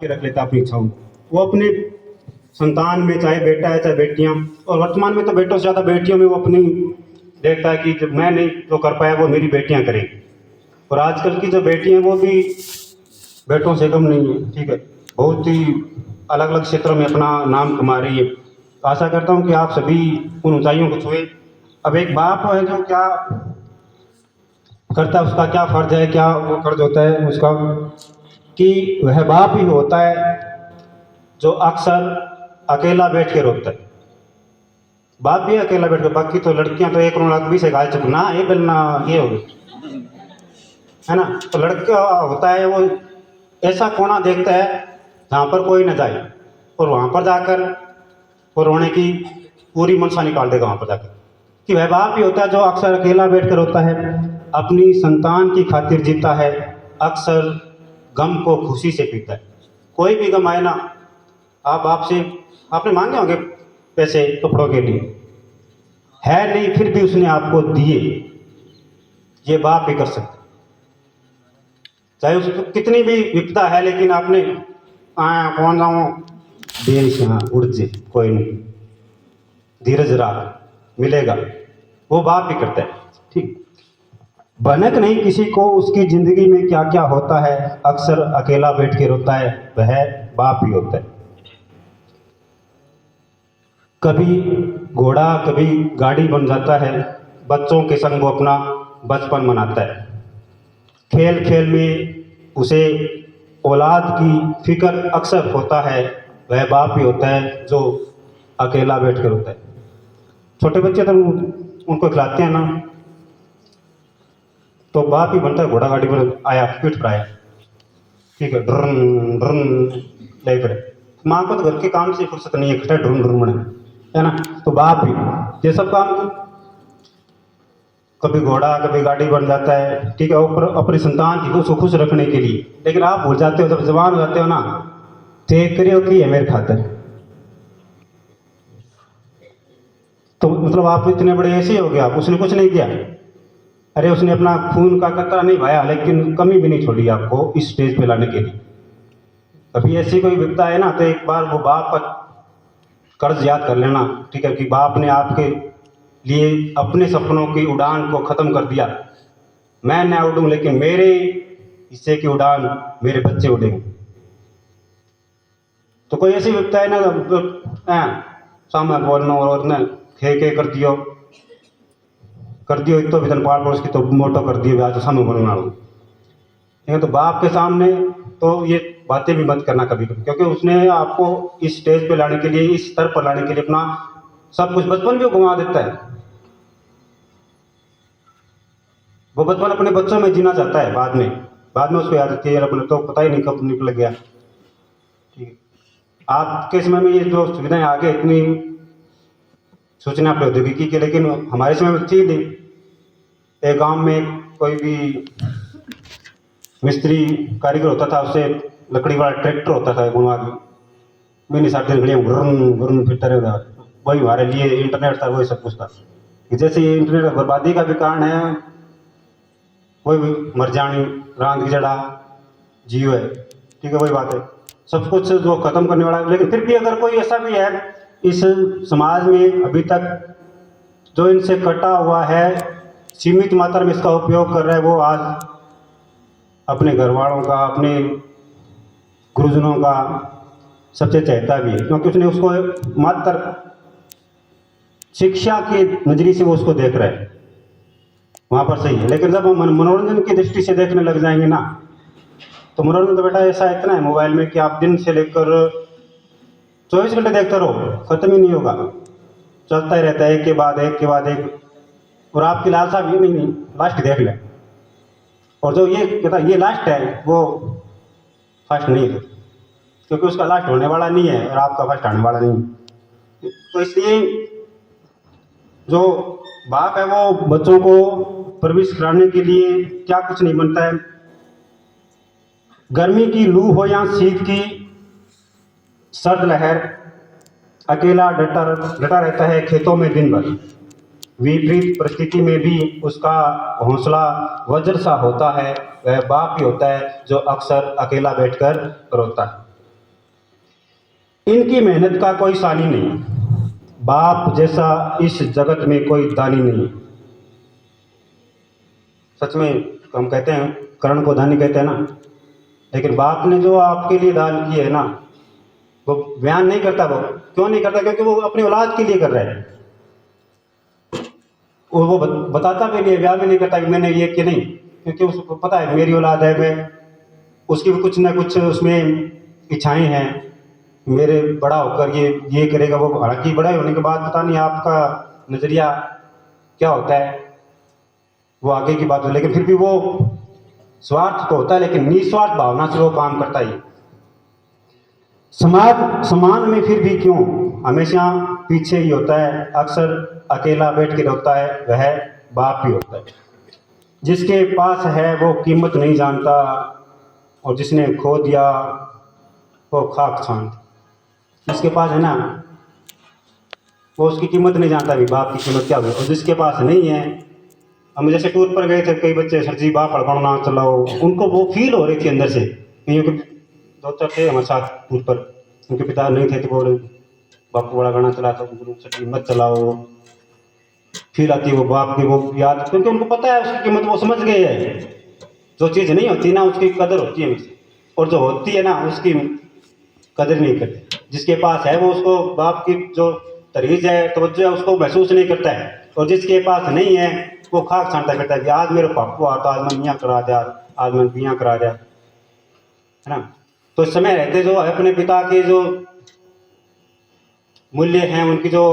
के रख लेता अपनी इच्छाओं को। वो अपने संतान में, चाहे बेटा है चाहे बेटियां, और वर्तमान में तो बेटों से ज़्यादा बेटियों में वो अपनी देखता है कि जब मैं नहीं जो कर पाया वो मेरी बेटियां करेंगी। और आजकल की जो बेटियां वो भी बेटों से कम नहीं है, ठीक है, बहुत ही अलग अलग क्षेत्रों में अपना नाम कमा रही है। आशा करता हूँ कि आप सभी उन ऊंचाइयों को छुए। अब एक बाप है जो क्या करता है, उसका क्या फर्ज है, क्या वो फर्ज होता है उसका, कि वह बाप ही होता है जो अक्सर अकेला बैठ के रोता है। बाप भी अकेला बैठ के, बाकी तो लड़कियां तो 1,20,000 से गाय चुकना ये बेलना ये हो गई है ना। तो लड़का होता है वो ऐसा कोना देखता है जहाँ पर कोई न जाए, और वहाँ पर जाकर वो रोने की पूरी मनसा निकाल देगा वहाँ पर जाकर। कि वह बाप ही होता है जो अक्सर अकेला बैठ कर रोता है, अपनी संतान की खातिर जीता है, अक्सर गम को खुशी से पीता है। कोई भी गम आए ना, आप बाप से आपने मांगे होंगे पैसे कपड़ों के लिए, है नहीं फिर भी उसने आपको दिए, ये बाप ही कर सकता। चाहे उसको कितनी भी विपदा है, लेकिन आपने आया कौन जाऊँ देश यहाँ उड़ जे, कोई नहीं, धीरज रख मिलेगा, वो बाप ही करता है। ठीक, भनक नहीं किसी को उसकी जिंदगी में क्या क्या होता है, अक्सर अकेला बैठ के रोता है, वह बाप ही होता है। कभी घोड़ा कभी गाड़ी बन जाता है, बच्चों के संग वो अपना बचपन मनाता है। खेल खेल में उसे औलाद की फिक्र अक्सर होता है, वह बाप ही होता है जो अकेला बैठ कर होता है। छोटे बच्चे तो उनको खिलाते हैं ना, तो बाप ही बनता है। घोड़ा गाड़ी पर आया, पीठ पर आया, ठीक है, ड्रन ड्रन ले पड़े, माँ को तो घर के काम से फुर्सत नहीं है, खटा ड्रन ड्रन बने, है ना। तो बाप भी ये सब काम, कभी घोड़ा कभी गाड़ी बन जाता है, ठीक है, ऊपर अपनी संतान की उसको खुश रखने के लिए। लेकिन आप भूल जाते हो, जब जवान हो जाते हो ना, देख रहे हो कि है मेरे खातिर, तो मतलब आप इतने बड़े ऐसे हो गए, आप उसने कुछ नहीं किया। अरे उसने अपना खून का कतरा नहीं भाया, लेकिन कमी भी नहीं छोड़ी आपको इस स्टेज पे लाने के लिए। कभी ऐसी कोई विपदा है ना, तो एक बार वो बाप का कर्ज याद कर लेना, ठीक है, कि बाप ने आपके लिए अपने सपनों की उड़ान को खत्म कर दिया। मैं न उड़ूं, लेकिन मेरे हिस्से की उड़ान मेरे बच्चे उड़ेंगे। तो कोई ऐसी विपदा है ना, सामने बोलना और न खे कर दियो तो विधन पाल पड़ोस की तो मोटो कर दियो, आज तो सामने बोलना हो। तो बाप के सामने तो ये बातें भी मत करना कभी कभी, क्योंकि उसने आपको इस स्टेज पे लाने के लिए, इस स्तर पर लाने के लिए अपना सब कुछ, बचपन भी घुमा देता है। वो बचपन अपने बच्चों में जीना चाहता है, बाद में उसको याद आती है अपने तो पता ही नहीं कब निकल गया। ठीक है, आपके समय में ये जो सुविधाएं आ गई, इतनी सूचना प्रौद्योगिकी की, लेकिन हमारे समय में थी नहीं। एक गांव में कोई भी मिस्त्री कारीगर होता था, उससे लकड़ी वाला ट्रैक्टर होता था घुमा के, मैंने 7 दिन घड़ियाँ घुर्रन घुर्रन फिरता रहता, वही हमारे लिए इंटरनेट था, वही सब कुछ था। जैसे ये इंटरनेट बर्बादी का भी कारण है, कोई भी मर जानी रांध की जड़ा जीव है, ठीक है, वही बात है, सब कुछ जो खत्म करने वाला है। लेकिन फिर भी अगर कोई ऐसा भी है इस समाज में अभी तक जो इनसे कटा हुआ है, सीमित मात्रा में इसका उपयोग कर रहा है, वो आज अपने घर वालों का, अपने गुरुजनों का सबसे चाहता भी है, क्योंकि उसने उसको मात्र शिक्षा के नजरिए से वो उसको देख रहा है, वहाँ पर सही है। लेकिन जब हम मनोरंजन की दृष्टि से देखने लग जाएंगे ना, तो मनोरंजन तो बेटा ऐसा इतना है मोबाइल में कि आप दिन से लेकर 24 घंटे देखते रहो, खत्म ही नहीं होगा, चलता ही रहता है एक के बाद एक के बाद एक। और आपकी लालसा भी नहीं लास्ट देख ले, और जो ये कहता ये लास्ट है वो फर्स्ट नहीं है, क्योंकि उसका लास्ट होने वाला नहीं है और आपका फर्स्ट आने वाला नहीं है। तो इसलिए जो बाप है वो बच्चों को परवरिश कराने के लिए क्या कुछ नहीं बनता है। गर्मी की लू हो या शीत की सर्द लहर, अकेला डटा रहता है खेतों में दिन भर। विपरीत परिस्थिति में भी उसका हौसला वज्र सा होता है, वह बाप ही होता है जो अक्सर अकेला बैठकर रोता है। इनकी मेहनत का कोई सानी नहीं, बाप जैसा इस जगत में कोई दानी नहीं। सच में हम कहते हैं कर्ण को दानी कहते हैं ना, लेकिन बाप ने जो आपके लिए दान किए है ना, वो बयान नहीं करता। वो क्यों नहीं करता? क्योंकि वो अपनी औलाद के लिए कर रहा है। वो बताता भी नहीं है, बयान भी नहीं करता कि मैंने ये कि नहीं, क्योंकि उसको पता है मेरी औलाद है, मैं उसकी भी कुछ ना कुछ उसमें इच्छाएं हैं, मेरे बड़ा होकर ये करेगा वो। हालांकि बड़ा होने के बाद पता नहीं आपका नज़रिया क्या होता है, वो आगे की बात हो, लेकिन फिर भी वो स्वार्थ तो होता है, लेकिन निस्वार्थ भावना से वो काम करता ही। समाज में फिर भी क्यों हमेशा पीछे ही होता है, अक्सर अकेला बैठ के रोता है, वह बाप ही होता है। जिसके पास है वो कीमत नहीं जानता, और जिसने खो दिया वो खाक छान। जिसके पास है ना, वो उसकी कीमत नहीं जानता भी बाप की कीमत क्या हुई। और जिसके पास नहीं है, हम जैसे टूर पर गए थे, कई बच्चे सर जी बाप पढ़ना चलाओ, उनको वो फील हो रही थी अंदर से। क्योंकि दो चार थे हमारे साथ टूर पर, उनके पिता नहीं थे, तो बोले बापू बड़ा गाना चला, तो सर जी मत चलाओ। फील आती है वो बाप की, वो याद, क्योंकि उनको पता है उसकी कीमत, वो समझ गए हैं। जो चीज़ नहीं होती ना उसकी कदर होती है, और जो होती है ना उसकी कदर नहीं करते। जिसके पास है वो उसको बाप की जो तरीज है, तवज्जो है, उसको महसूस नहीं करता है। और जिसके पास नहीं है वो खाक छानता करता है कि आज मेरे पापू आता, आज मैं मियाँ करा दिया, आज मैं मियाँ करा दिया, है ना। तो इस समय रहते जो अपने पिता के जो मूल्य हैं, उनकी जो